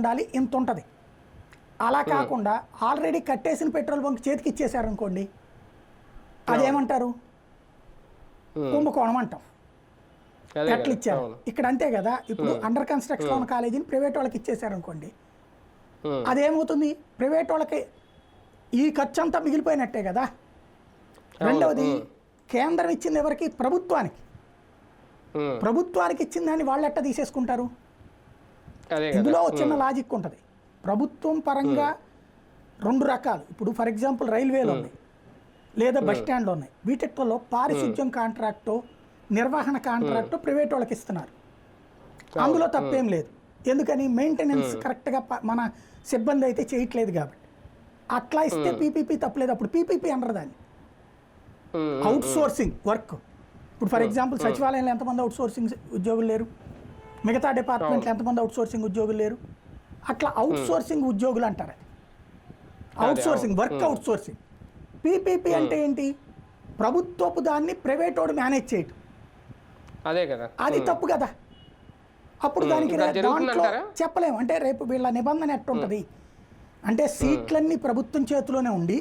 ఉండాలి ఇంత ఉంటుంది. అలా కాకుండా ఆల్రెడీ కట్టేసిన పెట్రోల్ బంక్ చేతికి ఇచ్చేసారు అనుకోండి, అదేమంటారు? కుంభకోణం అంటాం. ఎట్లా ఇచ్చారు ఇక్కడ అంతే కదా. ఇప్పుడు అండర్ కన్స్ట్రక్షన్ ఉన్న కాలేజీని ప్రైవేట్ వాళ్ళకి ఇచ్చేసారు అనుకోండి, అదేమవుతుంది? ప్రైవేట్ వాళ్ళకి ఈ ఖర్చు అంతా మిగిలిపోయినట్టే కదా. రెండవది, కేంద్రం ఇచ్చింది ఎవరికి? ప్రభుత్వానికి. ప్రభుత్వానికి ఇచ్చిన దాన్ని వాళ్ళు ఎట్లా తీసేసుకుంటారు? ఇందులో చిన్న లాజిక్ ఉంటుంది. ప్రభుత్వం పరంగా రెండు రకాలు. ఇప్పుడు ఫర్ ఎగ్జాంపుల్ రైల్వేలు ఉన్నాయి, లేదా బస్ స్టాండ్లు ఉన్నాయి. వీటిలో పారిశుద్ధ్యం కాంట్రాక్టు, నిర్వహణ కాంట్రాక్టు ప్రైవేట్ వాళ్ళకి ఇస్తున్నారు. అందులో తప్పేం లేదు. ఎందుకని? మెయింటెనెన్స్ కరెక్ట్గా మన సిబ్బంది అయితే చేయట్లేదు కాబట్టి. అట్లా ఇస్తే పీపీపీ తప్పలేదు. అప్పుడు పీపీపీ అనరు దాన్ని. Out sourcing work. ఇప్పుడు ఫర్ ఎగ్జాంపుల్ సచివాలయంలో ఎంతమంది అవుట్ సోర్సింగ్ ఉద్యోగులు లేరు? మిగతా డిపార్ట్మెంట్లో ఎంతమంది అవుట్ సోర్సింగ్ ఉద్యోగులు లేరు? అట్లా అవుట్ సోర్సింగ్ ఉద్యోగులు అంటారు. అది out sourcing work, out sourcing. PPP అంటే ఏంటి? ప్రభుత్వపు దాన్ని ప్రైవేట్ వాడు మేనేజ్ చేయటం. అదే కదా, అది తప్పు కదా. అప్పుడు దానికి దాంట్లో చెప్పలేము. అంటే రేపు వీళ్ళ నిబంధన ఎట్టుంటుంది అంటే సీట్లన్నీ ప్రభుత్వం చేతిలోనే ఉండి